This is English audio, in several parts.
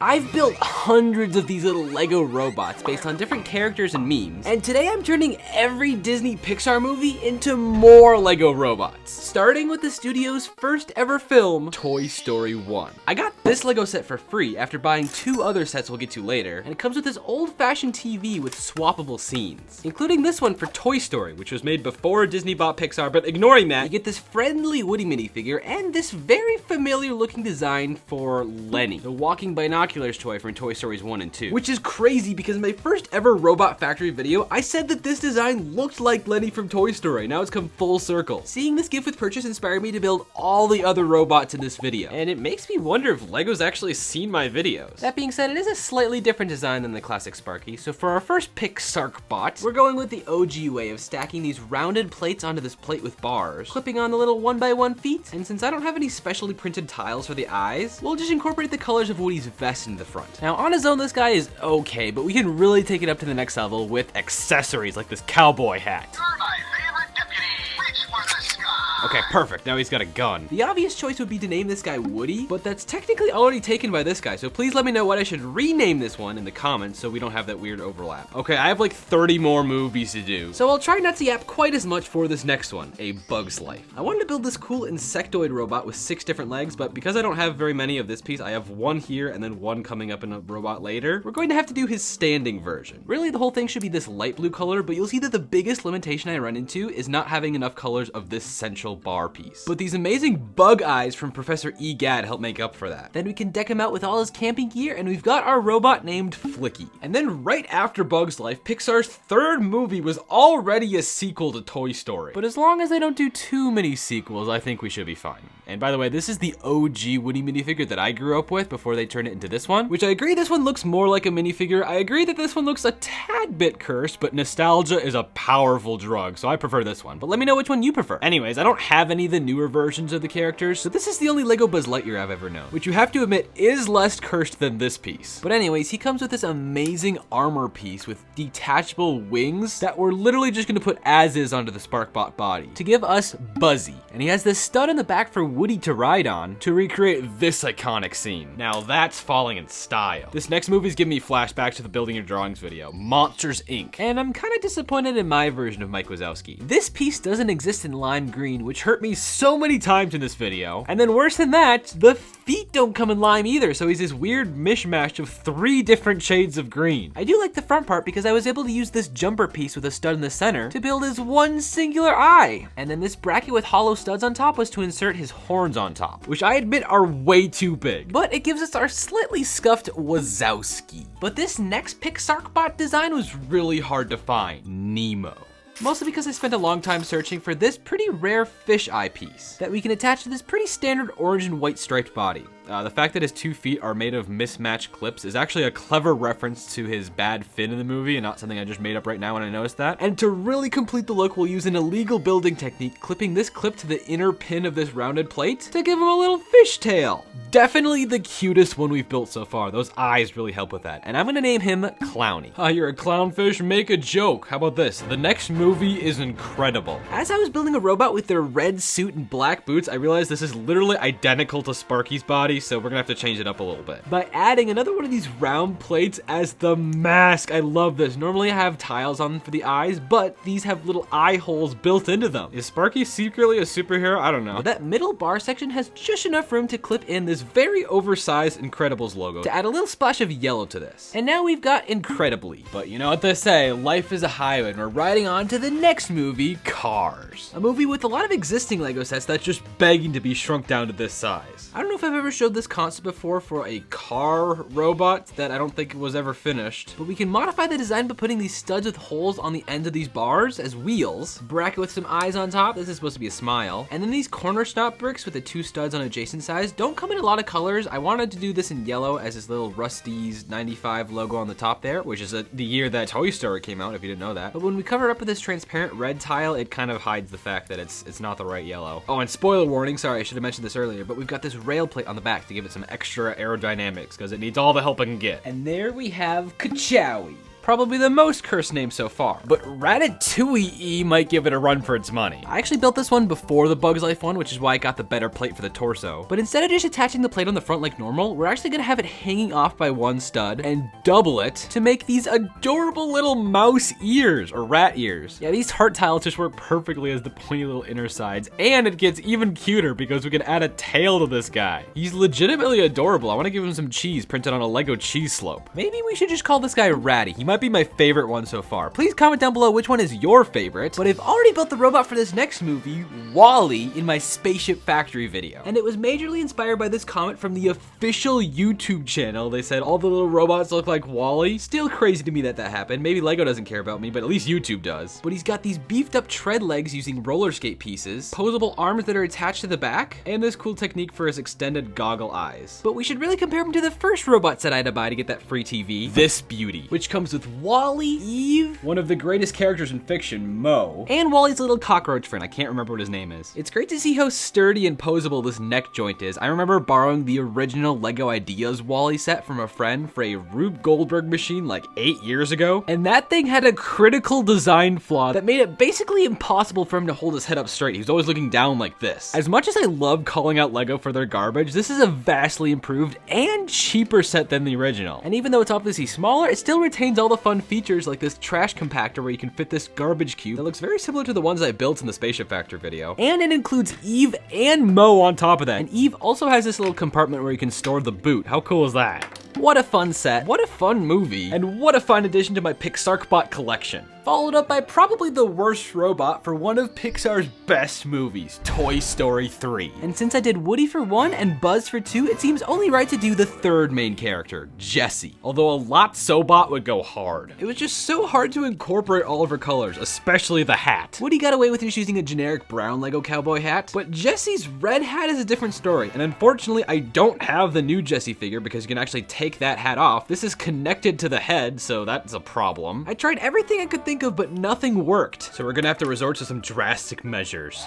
I've built hundreds of these little Lego robots based on different characters and memes, and today I'm turning every Disney Pixar movie into more Lego robots, starting with the studio's first ever film, Toy Story 1. I got this Lego set for free after buying 2 other sets we'll get to later, and it comes with this old-fashioned TV with swappable scenes, including this one for Toy Story, which was made before Disney bought Pixar, but ignoring that, you get this friendly Woody minifigure and this very familiar looking design for Lenny, the walking binoculars toy from Toy Stories 1 and 2, which is crazy because in my first ever Robot Factory video, I said that this design looked like Lenny from Toy Story. Now it's come full circle. Seeing this gift with purchase inspired me to build all the other robots in this video, and it makes me wonder if Lego's actually seen my videos. That being said, it is a slightly different design than the classic Sparky, so for our first Pixar bot, we're going with the OG way of stacking these rounded plates onto this plate with bars, clipping on the little 1x1 feet, and since I don't have any specially printed tiles for the eyes, we'll just incorporate the colors of Woody's vest into the front. Now on his own, this guy is okay, but we can really take it up to the next level with accessories like this cowboy hat. You're my favorite deputy. Reach for the sky. Okay, perfect. Now he's got a gun. The obvious choice would be to name this guy Woody, but that's technically already taken by this guy, so please let me know what I should rename this one in the comments so we don't have that weird overlap. Okay, I have like 30 more movies to do, so I'll try not to yap quite as much for this next one, A Bug's Life. I wanted to build this cool insectoid robot with 6 different legs, but because I don't have very many of this piece, I have one here and then one coming up in a robot later. We're going to have to do his standing version. Really, the whole thing should be this light blue color, but you'll see that the biggest limitation I run into is not having enough colors of this central bar piece. But these amazing bug eyes from Professor E. Gadd help make up for that. Then we can deck him out with all his camping gear, and we've got our robot named Flicky. And then right after Bug's Life, Pixar's 3rd movie was already a sequel to Toy Story. But as long as they don't do too many sequels, I think we should be fine. And by the way, this is the OG Woody minifigure that I grew up with before they turned it into this one, which I agree this one looks more like a minifigure. I agree that this one looks a tad bit cursed, but nostalgia is a powerful drug, so I prefer this one. But let me know which one you prefer. Anyways, I don't have any of the newer versions of the characters, so this is the only Lego Buzz Lightyear I've ever known, which you have to admit is less cursed than this piece. But anyways, he comes with this amazing armor piece with detachable wings that we're literally just gonna put as is onto the SparkBot body to give us Buzzy. And he has this stud in the back for Woody to ride on to recreate this iconic scene. Now that's falling in style. This next movie is giving me flashbacks to the Building Your Drawings video, Monsters Inc. And I'm kind of disappointed in my version of Mike Wazowski. This piece doesn't exist in lime green, which hurt me so many times in this video. And then worse than that, the feet don't come in lime either, so he's this weird mishmash of 3 different shades of green. I do like the front part because I was able to use this jumper piece with a stud in the center to build his one singular eye. And then this bracket with hollow studs on top was to insert his horns on top, which I admit are way too big, but it gives us our slightly scuffed Wazowski. But this next Pixar bot design was really hard to find, Nemo. Mostly because I spent a long time searching for this pretty rare fish eye piece that we can attach to this pretty standard orange and white striped body. The fact that his 2 feet are made of mismatched clips is actually a clever reference to his bad fin in the movie and not something I just made up right now when I noticed that. And to really complete the look, we'll use an illegal building technique, clipping this clip to the inner pin of this rounded plate to give him a little fish tail. Definitely the cutest one we've built so far. Those eyes really help with that. And I'm gonna name him Clowny. You're a clownfish, make a joke. How about this? The next movie is incredible. As I was building a robot with their red suit and black boots, I realized this is literally identical to Sparky's body, so we're gonna have to change it up a little bit by adding another one of these round plates as the mask. I love this. Normally I have tiles on for the eyes, but these have little eye holes built into them. Is Sparky secretly a superhero? I don't know. But that middle bar section has just enough room to clip in this very oversized Incredibles logo to add a little splash of yellow to this. And now we've got Incredibly. But you know what they say, life is a highway, and we're riding on to the next movie, Cars. A movie with a lot of existing Lego sets that's just begging to be shrunk down to this size. I don't know if I've ever showed this concept before for a car robot that I don't think was ever finished, but we can modify the design by putting these studs with holes on the ends of these bars as wheels, bracket with some eyes on top, this is supposed to be a smile, and then these corner stop bricks with the 2 studs on adjacent sides don't come in a lot of colors. I wanted to do this in yellow as this little Rusty's 95 logo on the top there, which is the year that Toy Story came out, if you didn't know that. But when we cover it up with this transparent red tile, it kind of hides the fact that it's not the right yellow. Oh, and spoiler warning, sorry, I should have mentioned this earlier, but we've got this rail plate on the back to give it some extra aerodynamics because it needs all the help it can get. And there we have Kachowie. Probably the most cursed name so far. But Ratatouille might give it a run for its money. I actually built this one before the Bugs Life one, which is why I got the better plate for the torso. But instead of just attaching the plate on the front like normal, we're actually gonna have it hanging off by one stud and double it to make these adorable little mouse ears, or rat ears. Yeah, these heart tiles just work perfectly as the pointy little inner sides, and it gets even cuter because we can add a tail to this guy. He's legitimately adorable. I wanna give him some cheese printed on a Lego cheese slope. Maybe we should just call this guy Ratty. He might be my favorite one so far. Please comment down below which one is your favorite, but I've already built the robot for this next movie, Wall-E, in my Spaceship Factory video. And it was majorly inspired by this comment from the official YouTube channel. They said all the little robots look like Wall-E. Still crazy to me that that happened. Maybe Lego doesn't care about me, but at least YouTube does. But he's got these beefed up tread legs using roller skate pieces, posable arms that are attached to the back, and this cool technique for his extended goggle eyes. But we should really compare him to the first robot set I had to buy to get that free TV, this beauty, which comes with Wall-E, Eve, one of the greatest characters in fiction, Mo, and Wall-E's little cockroach friend. I can't remember what his name is. It's great to see how sturdy and posable this neck joint is. I remember borrowing the original Lego Ideas Wall-E set from a friend for a Rube Goldberg machine like 8 years ago, and that thing had a critical design flaw that made it basically impossible for him to hold his head up straight. He was always looking down like this. As much as I love calling out Lego for their garbage, this is a vastly improved and cheaper set than the original. And even though it's obviously smaller, it still retains all the fun features like this trash compactor where you can fit this garbage cube that looks very similar to the ones I built in the Spaceship Factory video. And it includes Eve and Mo on top of that. And Eve also has this little compartment where you can store the boot. How cool is that? What a fun set, what a fun movie, and what a fun addition to my Pixarbot collection. Followed up by probably the worst robot for one of Pixar's best movies, Toy Story 3. And since I did Woody for 1 and Buzz for 2, it seems only right to do the third main character, Jessie. Although a Lotso-bot would go hard. It was just so hard to incorporate all of her colors, especially the hat. Woody got away with just using a generic brown Lego cowboy hat, but Jessie's red hat is a different story. And unfortunately, I don't have the new Jessie figure because you can actually take that hat off. This is connected to the head, so that's a problem. I tried everything I could think of, but nothing worked. So we're gonna have to resort to some drastic measures.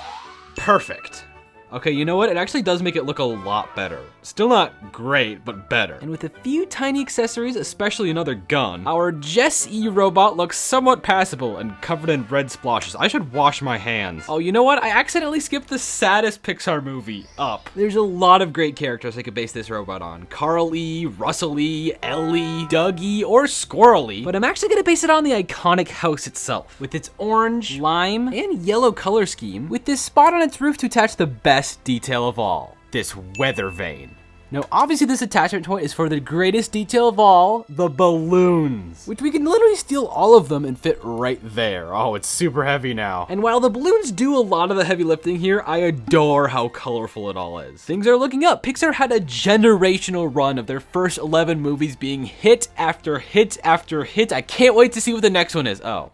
Perfect. Okay, you know what? It actually does make it look a lot better. Still not great, but better. And with a few tiny accessories, especially another gun, our Jessie robot looks somewhat passable and covered in red splotches. I should wash my hands. Oh, you know what? I accidentally skipped the saddest Pixar movie, Up. There's a lot of great characters I could base this robot on. Carly, Russell-E, Ellie, Dougie, or Squirrel-E. But I'm actually gonna base it on the iconic house itself, with its orange, lime, and yellow color scheme, with this spot on its roof to attach the best detail of all, this weather vane. Now, obviously this attachment point is for the greatest detail of all, the balloons, which we can literally steal all of them and fit right there. Oh, it's super heavy now. And while the balloons do a lot of the heavy lifting here, I adore how colorful it all is. Things are looking up. Pixar had a generational run of their first 11 movies being hit after hit after hit. I can't wait to see what the next one is. Oh.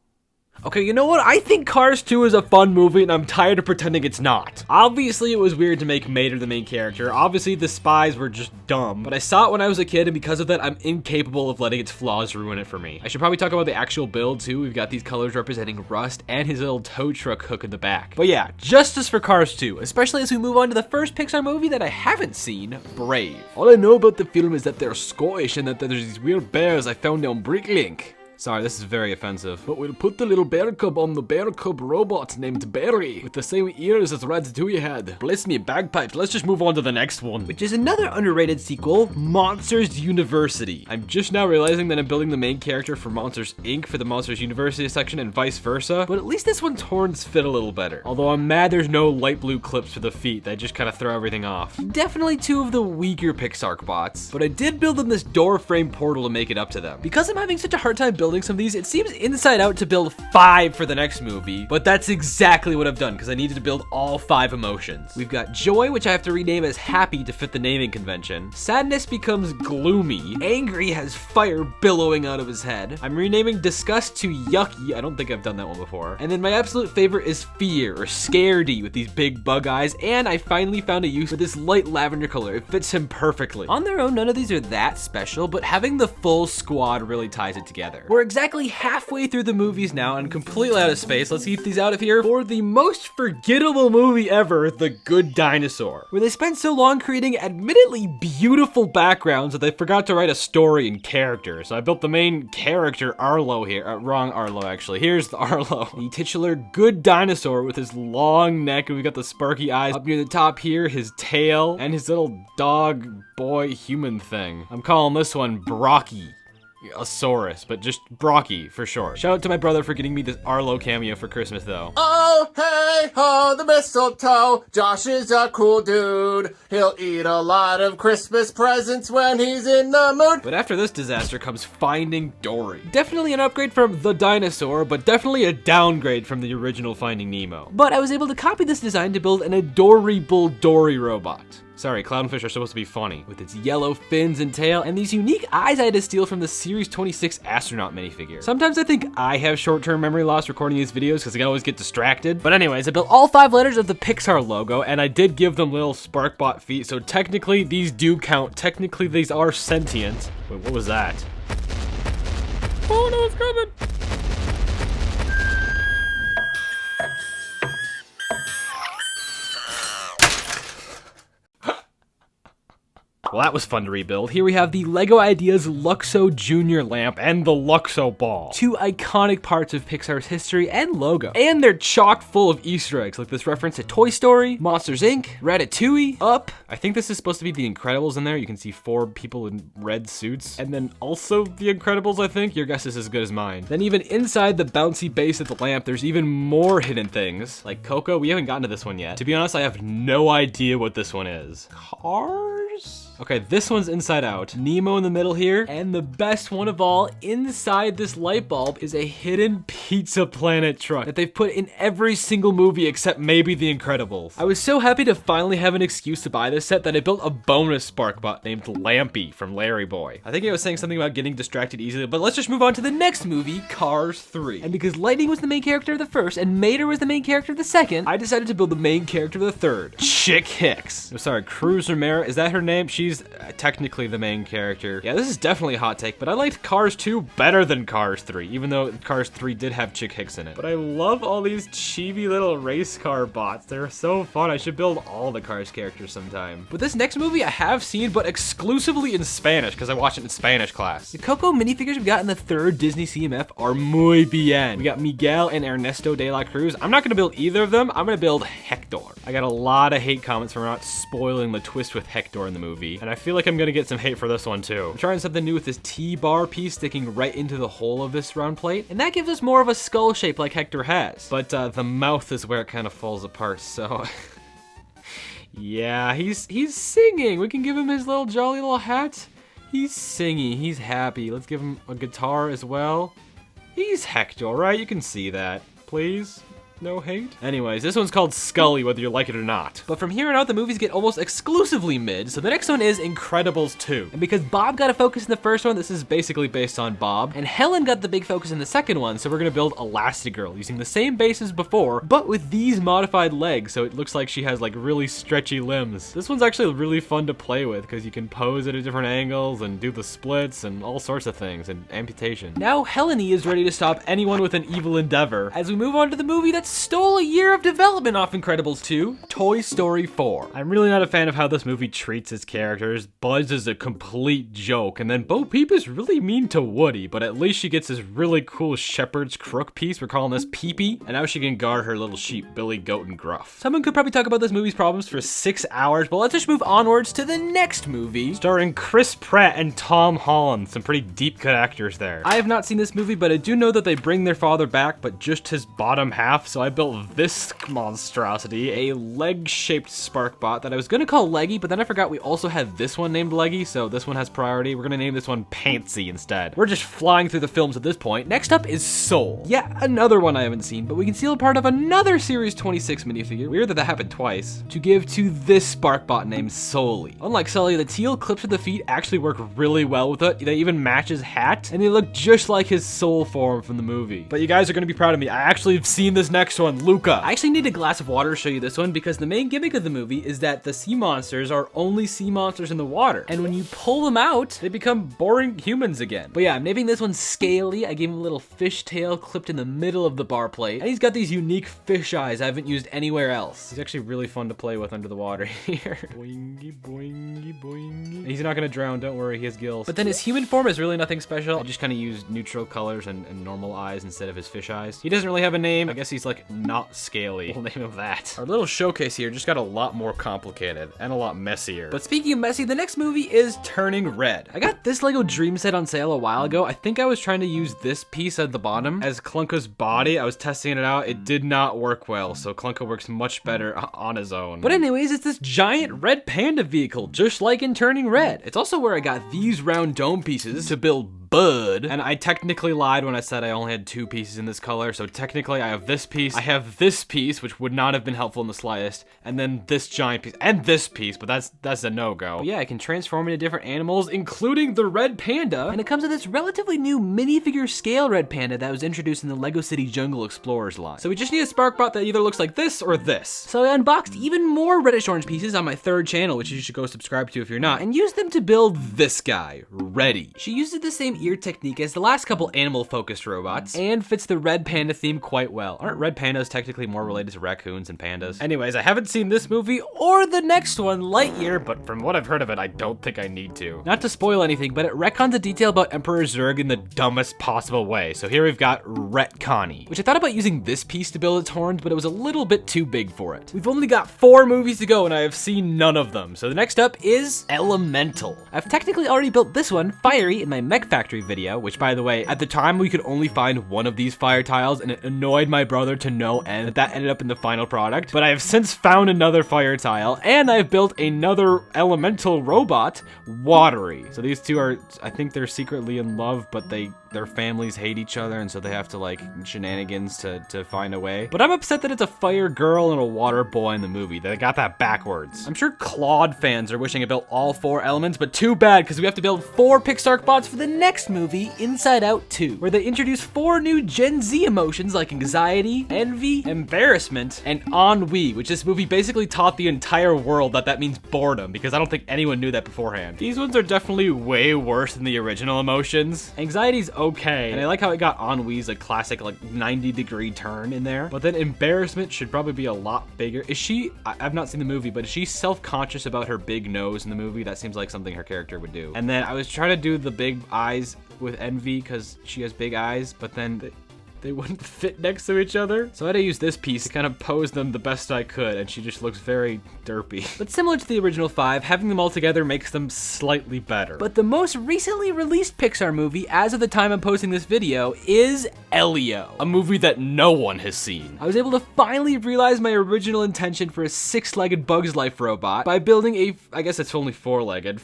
Okay, you know what? I think Cars 2 is a fun movie and I'm tired of pretending it's not. Obviously, it was weird to make Mater the main character. Obviously, the spies were just dumb. But I saw it when I was a kid and because of that, I'm incapable of letting its flaws ruin it for me. I should probably talk about the actual build too. We've got these colors representing Rust and his little tow truck hook in the back. But yeah, justice for Cars 2, especially as we move on to the first Pixar movie that I haven't seen, Brave. All I know about the film is that they're Scottish and that there's these weird bears I found on Bricklink. Sorry, this is very offensive. But we'll put the little bear cub on the bear cub robot named Barry, with the same ears as Ratatouille had. Bless me, bagpipes. Let's just move on to the next one, which is another underrated sequel, Monsters University. I'm just now realizing that I'm building the main character for Monsters Inc. for the Monsters University section and vice versa, but at least this one's horns fit a little better. Although I'm mad there's no light blue clips for the feet. They just kind of throw everything off. Definitely two of the weaker Pixar bots, but I did build them this door frame portal to make it up to them. Because I'm having such a hard time building some of these, it seems inside out to build 5 for the next movie, but that's exactly what I've done because I needed to build all 5 emotions. We've got joy, which I have to rename as happy to fit the naming convention. Sadness becomes gloomy. Angry has fire billowing out of his head. I'm renaming disgust to yucky. I don't think I've done that one before. And then my absolute favorite is fear, or scaredy, with these big bug eyes, and I finally found a use for this light lavender color. It fits him perfectly. On their own, none of these are that special, but having the full squad really ties it together. We're we're exactly halfway through the movies now and completely out of space. Let's keep these out of here for the most forgettable movie ever, The Good Dinosaur, where they spent so long creating admittedly beautiful backgrounds that they forgot to write a story and character. So I built the main character, Arlo, here. Wrong Arlo, actually. Here's the Arlo, the titular Good Dinosaur with his long neck, and we've got the sparky eyes. Up near the top here, his tail, and his little dog, boy, human thing. I'm calling this one Brocky. A Saurus, but just Brocky for short. Shout out to my brother for getting me this Arlo cameo for Christmas, though. Oh, hey, ho, the mistletoe. Josh is a cool dude. He'll eat a lot of Christmas presents when he's in the mood. But after this disaster comes Finding Dory. Definitely an upgrade from The Dinosaur, but definitely a downgrade from the original Finding Nemo. But I was able to copy this design to build an adorable Dory robot. Sorry, clownfish are supposed to be funny, with its yellow fins and tail, and these unique eyes I had to steal from the Series 26 astronaut minifigure. Sometimes I think I have short-term memory loss recording these videos because I always get distracted. But anyways, I built all 5 letters of the Pixar logo, and I did give them little SparkBot feet, so technically these do count. Technically these are sentient. Wait, what was that? Oh no, it's coming! Well, that was fun to rebuild. Here we have the LEGO Ideas Luxo Jr. lamp and the Luxo ball. 2 iconic parts of Pixar's history and logo. And they're chock full of Easter eggs, like this reference to Toy Story, Monsters Inc., Ratatouille, Up. I think this is supposed to be The Incredibles in there. You can see 4 people in red suits. And then also The Incredibles, I think. Your guess is as good as mine. Then even inside the bouncy base of the lamp, there's even more hidden things. Like Coco, we haven't gotten to this one yet. To be honest, I have no idea what this one is. Cars? Okay, this one's inside out. Nemo in the middle here. And the best one of all, inside this light bulb is a hidden Pizza Planet truck that they've put in every single movie except maybe The Incredibles. I was so happy to finally have an excuse to buy this set that I built a bonus SparkBot named Lampy from Larry Boy. I think I was saying something about getting distracted easily, but let's just move on to the next movie, Cars 3. And because Lightning was the main character of the first and Mater was the main character of the second, I decided to build the main character of the third, Chick Hicks. I'm sorry, Cruz Romero, is that her name? She's technically the main character. Yeah, this is definitely a hot take, but I liked Cars 2 better than Cars 3, even though Cars 3 did have Chick Hicks in it. But I love all these chibi little race car bots. They're so fun. I should build all the Cars characters sometime. But this next movie I have seen, but exclusively in Spanish, because I watched it in Spanish class. The Coco minifigures we got in the 3rd Disney CMF are muy bien. We got Miguel and Ernesto de la Cruz. I'm not gonna build either of them. I'm gonna build Hector. I got a lot of hate comments for not spoiling the twist with Hector in the movie, and I feel like I'm gonna get some hate for this one too. I'm trying something new with this T-bar piece sticking right into the hole of this round plate, and that gives us more of a skull shape like Hector has. But the mouth is where it kind of falls apart, so... yeah, he's singing. We can give him his little jolly little hat. He's singing, he's happy. Let's give him a guitar as well. He's Hector, right? You can see that. Please? No hate? Anyways, this one's called Scully, whether you like it or not. But from here on out, the movies get almost exclusively mid, so the next one is Incredibles 2. And because Bob got a focus in the first one, this is basically based on Bob, and Helen got the big focus in the second one, so we're gonna build Elastigirl using the same base as before, but with these modified legs, so it looks like she has like really stretchy limbs. This one's actually really fun to play with, because you can pose it at different angles, and do the splits, and all sorts of things, and amputation. Now Helene is ready to stop anyone with an evil endeavor, as we move on to the movie that's stole a year of development off Incredibles 2, Toy Story 4. I'm really not a fan of how this movie treats its characters. Buzz is a complete joke, and then Bo Peep is really mean to Woody, but at least she gets this really cool shepherd's crook piece. We're calling this Peepee, and now she can guard her little sheep, Billy, Goat, and Gruff. Someone could probably talk about this movie's problems for 6 hours, but let's just move onwards to the next movie, starring Chris Pratt and Tom Holland. Some pretty deep cut actors there. I have not seen this movie, but I do know that they bring their father back, but just his bottom half, so I built this monstrosity, a leg-shaped SparkBot that I was gonna call Leggy, but then I forgot we also had this one named Leggy, so this one has priority. We're gonna name this one Pantsy instead. We're just flying through the films at this point. Next up is Soul. Yeah, another one I haven't seen, but we can steal a part of another Series 26 minifigure. Weird that that happened twice. To give to this SparkBot named Sully. Unlike Sully, the teal clips of the feet actually work really well with it. They even match his hat, and they look just like his soul form from the movie. But you guys are gonna be proud of me. I actually have seen this next next one, Luca. I actually need a glass of water to show you this one because the main gimmick of the movie is that the sea monsters are only sea monsters in the water. And when you pull them out, they become boring humans again. But yeah, I'm naming this one Scaly. I gave him a little fish tail clipped in the middle of the bar plate. And he's got these unique fish eyes I haven't used anywhere else. He's actually really fun to play with under the water here. Boingy, boingy, boingy. He's not gonna drown, don't worry, he has gills. But then his human form is really nothing special. I just kind of used neutral colors and normal eyes instead of his fish eyes. He doesn't really have a name. I guess he's like not Scaly. We'll name him that. Our little showcase here just got a lot more complicated and a lot messier. But speaking of messy, the next movie is Turning Red. I got this Lego Dream set on sale a while ago. I think I was trying to use this piece at the bottom as Clunka's body. I was testing it out. It did not work well, so Clunka works much better on his own. But anyways, it's this giant red panda vehicle, just like in Turning Red. It's also where I got these round dome pieces to build Bud. And I technically lied when I said I only had 2 pieces in this color. So technically I have this piece, I have this piece, which would not have been helpful in the slightest, and then this giant piece, and this piece, but that's a no-go. But yeah, I can transform into different animals, including the red panda. And it comes with this relatively new minifigure scale red panda that was introduced in the Lego City Jungle Explorers line. So we just need a Sparkbot that either looks like this or this. So I unboxed even more reddish orange pieces on my 3rd channel, which you should go subscribe to if you're not, and used them to build this guy, Reddy. She used the same ear technique as the last couple animal-focused robots, and fits the red panda theme quite well. Aren't red pandas technically more related to raccoons and pandas? Anyways, I haven't seen this movie or the next one, Lightyear, but from what I've heard of it, I don't think I need to. Not to spoil anything, but it retcons a detail about Emperor Zurg in the dumbest possible way. So here we've got Retconny, which I thought about using this piece to build its horns, but it was a little bit too big for it. We've only got 4 movies to go, and I have seen none of them. So the next up is Elemental. I've technically already built this one, Fiery, in my Mech Factory video, which by the way, at the time we could only find one of these fire tiles, and it annoyed my brother to no end that ended up in the final product. But I have since found another fire tile, and I've built another elemental robot, Watery. So these two are, I think they're secretly in love, but their families hate each other, and so they have to like shenanigans to find a way. But I'm upset that it's a fire girl and a water boy in the movie. They got that backwards. I'm sure Claude fans are wishing I built all 4 elements, but too bad, because we have to build 4 Pixar bots for the next movie, Inside Out 2, where they introduce 4 new Gen Z emotions like anxiety, envy, embarrassment, and ennui, which this movie basically taught the entire world that means boredom, because I don't think anyone knew that beforehand. These ones are definitely way worse than the original emotions. Anxiety's okay, and I like how it got ennui's like classic like 90-degree turn in there, but then embarrassment should probably be a lot bigger. Is she, I've not seen the movie, but is she self-conscious about her big nose in the movie? That seems like something her character would do. And then I was trying to do the big eyes with envy because she has big eyes, but then they wouldn't fit next to each other. So I had to use this piece to kind of pose them the best I could, and she just looks very derpy. But similar to the original 5, having them all together makes them slightly better. But the most recently released Pixar movie, as of the time I'm posting this video, is Elio, a movie that no one has seen. I was able to finally realize my original intention for a 6-legged Bugs Life robot by building a, I guess it's only 4-legged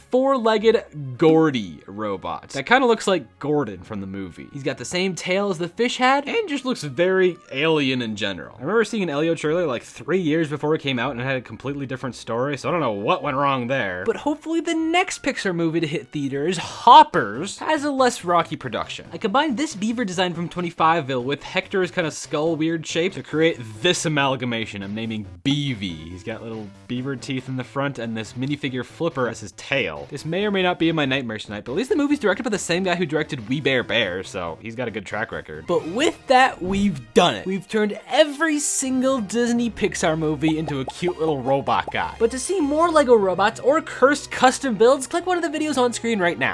Gordy robot. That kind of looks like Gordon from the movie. He's got the same tail as the fish had, and just looks very alien in general. I remember seeing an Elio trailer like 3 years before it came out, and it had a completely different story, so I don't know what went wrong there. But hopefully the next Pixar movie to hit theaters, Hoppers, has a less rocky production. I combined this beaver design from 25ville with Hector's kind of skull weird shape to create this amalgamation I'm naming Beavy. He's got little beaver teeth in the front and this minifigure Flipper as his tail. This may or may not be in my nightmares tonight, but at least the movie's directed by the same guy who directed We Bare Bear, so he's got a good track record. But with that, we've done it. We've turned every single Disney Pixar movie into a cute little robot guy. But to see more Lego robots or cursed custom builds, click one of the videos on screen right now.